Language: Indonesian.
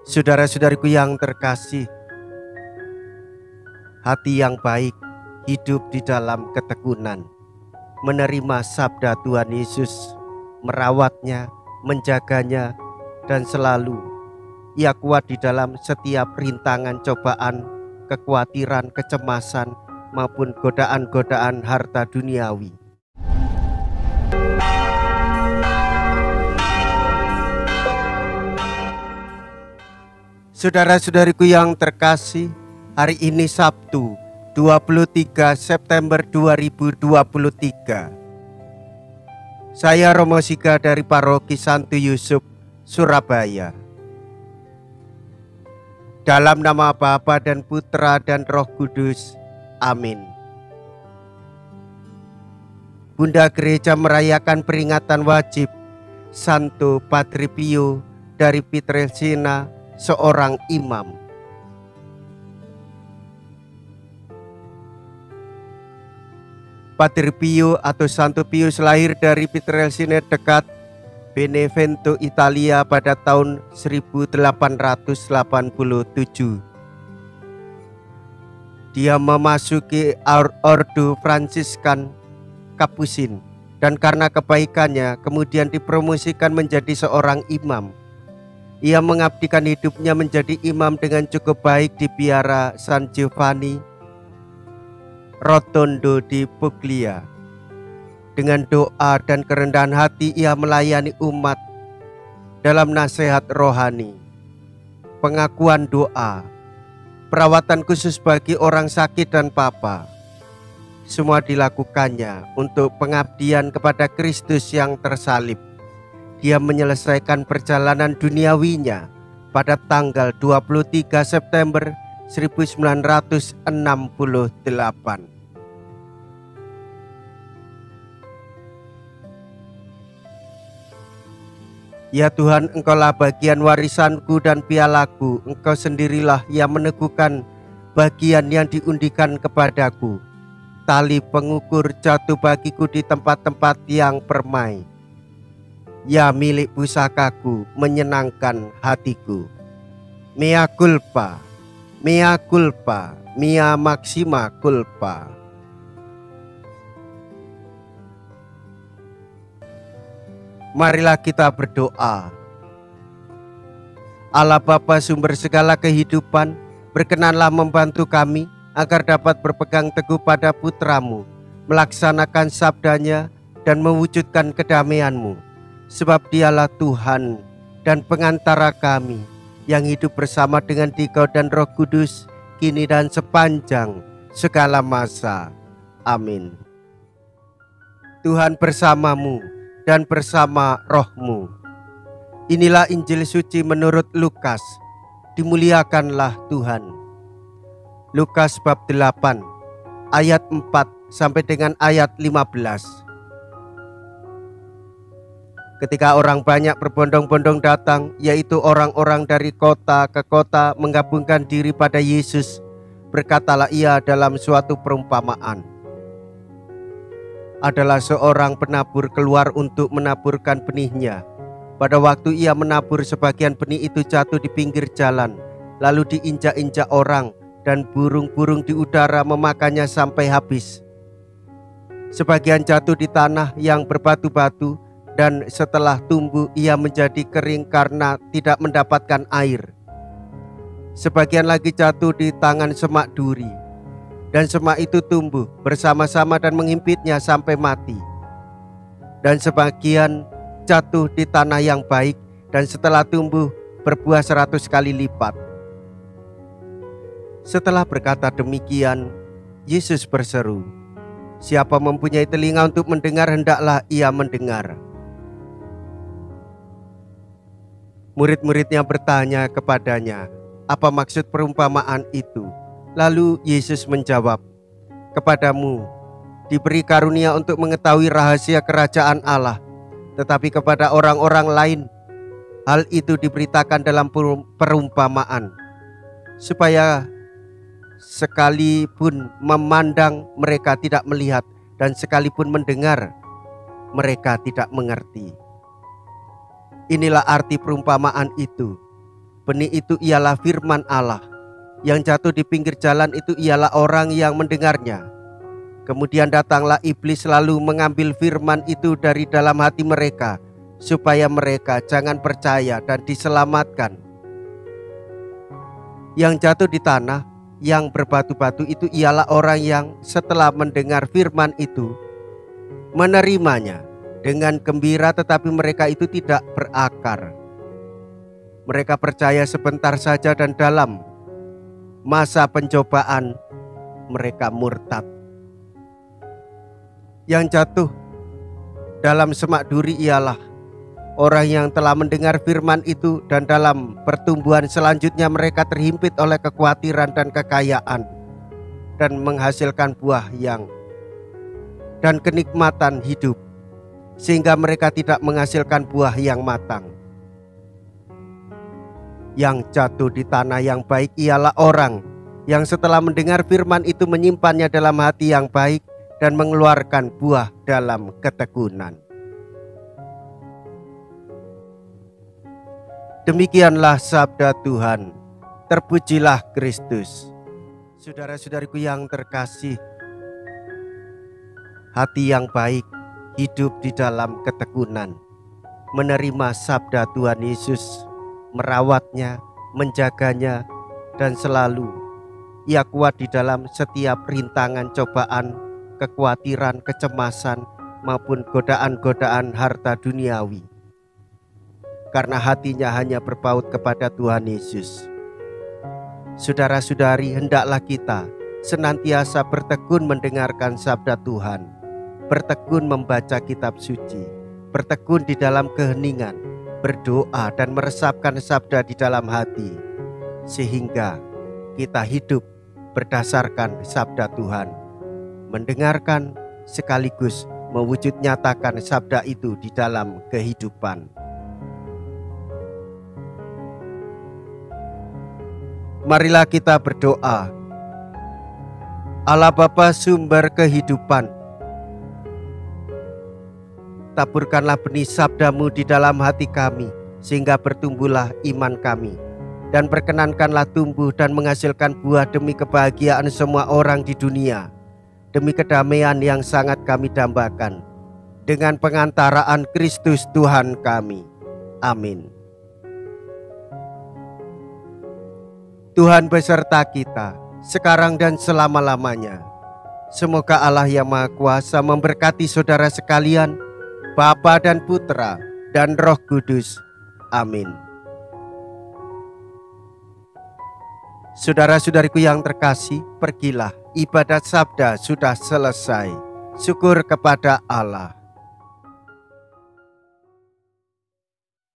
Saudara-saudariku yang terkasih, hati yang baik hidup di dalam ketekunan, menerima sabda Tuhan Yesus, merawatnya, menjaganya, dan selalu ia kuat di dalam setiap rintangan, cobaan, kekhawatiran, kecemasan, maupun godaan-godaan harta duniawi. Saudara-saudariku yang terkasih, hari ini Sabtu 23 September 2023. Saya Romo Siga dari Paroki Santo Yusuf, Surabaya. Dalam nama Bapa dan Putra dan Roh Kudus. Amin. Bunda Gereja merayakan peringatan wajib Santo Padre Pio dari Pietrelcina, seorang imam. Padre Pio atau Santo Pius lahir dari Pietrelcina dekat Benevento, Italia pada tahun 1887. Dia memasuki Ordo Fransiskan Kapusin dan karena kebaikannya kemudian dipromosikan menjadi seorang imam. Ia mengabdikan hidupnya menjadi imam dengan cukup baik di Biara San Giovanni Rotondo di Puglia. Dengan doa dan kerendahan hati ia melayani umat dalam nasihat rohani, pengakuan doa, perawatan khusus bagi orang sakit dan papa. Semua dilakukannya untuk pengabdian kepada Kristus yang tersalib. Dia menyelesaikan perjalanan duniawinya pada tanggal 23 September 1968. Ya Tuhan, Engkaulah bagian warisanku dan pialaku. Engkau sendirilah yang meneguhkan bagian yang diundikan kepadaku. Tali pengukur jatuh bagiku di tempat-tempat yang permai. Ya milik pusakaku, menyenangkan hatiku. Mea culpa, mea culpa, mea maxima culpa. Marilah kita berdoa. Allah Bapa sumber segala kehidupan, berkenanlah membantu kami agar dapat berpegang teguh pada Putra-Mu, melaksanakan sabdanya dan mewujudkan kedamaian-Mu. Sebab dialah Tuhan dan pengantara kami yang hidup bersama dengan Dikau dan Roh Kudus, kini dan sepanjang segala masa. Amin. Tuhan bersamamu dan bersama rohmu. Inilah Injil suci menurut Lukas. Dimuliakanlah Tuhan. Lukas bab 8 ayat 4 sampai dengan ayat 15. Ketika orang banyak berbondong-bondong datang, yaitu orang-orang dari kota ke kota menggabungkan diri pada Yesus, berkatalah ia dalam suatu perumpamaan. Adalah seorang penabur keluar untuk menaburkan benihnya. Pada waktu ia menabur, sebagian benih itu jatuh di pinggir jalan, lalu diinjak-injak orang, dan burung-burung di udara memakannya sampai habis. Sebagian jatuh di tanah yang berbatu-batu, dan setelah tumbuh ia menjadi kering karena tidak mendapatkan air. Sebagian lagi jatuh di tangan semak duri, dan semak itu tumbuh bersama-sama dan menghimpitnya sampai mati. Dan sebagian jatuh di tanah yang baik, dan setelah tumbuh berbuah 100 kali lipat. Setelah berkata demikian, Yesus berseru, "Siapa mempunyai telinga untuk mendengar, hendaklah ia mendengar." Murid-muridnya bertanya kepadanya, apa maksud perumpamaan itu? Lalu Yesus menjawab, "Kepadamu diberi karunia untuk mengetahui rahasia kerajaan Allah, tetapi kepada orang-orang lain hal itu diberitakan dalam perumpamaan, supaya sekalipun memandang mereka tidak melihat, dan sekalipun mendengar mereka tidak mengerti." Inilah arti perumpamaan itu. Benih itu ialah firman Allah. Yang jatuh di pinggir jalan itu ialah orang yang mendengarnya. Kemudian datanglah iblis lalu mengambil firman itu dari dalam hati mereka, supaya mereka jangan percaya dan diselamatkan. Yang jatuh di tanah yang berbatu-batu itu ialah orang yang setelah mendengar firman itu menerimanya dengan gembira, tetapi mereka itu tidak berakar. Mereka percaya sebentar saja dan dalam masa pencobaan mereka murtad. Yang jatuh dalam semak duri ialah orang yang telah mendengar firman itu dan dalam pertumbuhan selanjutnya mereka terhimpit oleh kekhawatiran dan kekayaan dan menghasilkan buah dan kenikmatan hidup, sehingga mereka tidak menghasilkan buah yang matang. Yang jatuh di tanah yang baik ialah orang yang setelah mendengar firman itu menyimpannya dalam hati yang baik dan mengeluarkan buah dalam ketekunan. Demikianlah sabda Tuhan. Terpujilah Kristus. Saudara-saudariku yang terkasih, hati yang baik hidup di dalam ketekunan, menerima sabda Tuhan Yesus, merawatnya, menjaganya, dan selalu ia kuat di dalam setiap rintangan, cobaan, kekhawatiran, kecemasan, maupun godaan-godaan harta duniawi. Karena hatinya hanya berpaut kepada Tuhan Yesus. Saudara-saudari, hendaklah kita senantiasa bertekun mendengarkan sabda Tuhan, bertekun membaca kitab suci, bertekun di dalam keheningan, berdoa dan meresapkan sabda di dalam hati, sehingga kita hidup berdasarkan sabda Tuhan, mendengarkan sekaligus mewujud nyatakan sabda itu di dalam kehidupan. Marilah kita berdoa. Allah Bapa sumber kehidupan, taburkanlah benih sabdamu di dalam hati kami, sehingga bertumbuhlah iman kami, dan perkenankanlah tumbuh dan menghasilkan buah demi kebahagiaan semua orang di dunia, demi kedamaian yang sangat kami dambakan, dengan pengantaraan Kristus Tuhan kami. Amin. Tuhan beserta kita, sekarang dan selama-lamanya. Semoga Allah yang Maha Kuasa memberkati saudara sekalian, Bapa dan Putra dan Roh Kudus. Amin. Saudara-saudariku yang terkasih, pergilah, ibadat sabda sudah selesai. Syukur kepada Allah.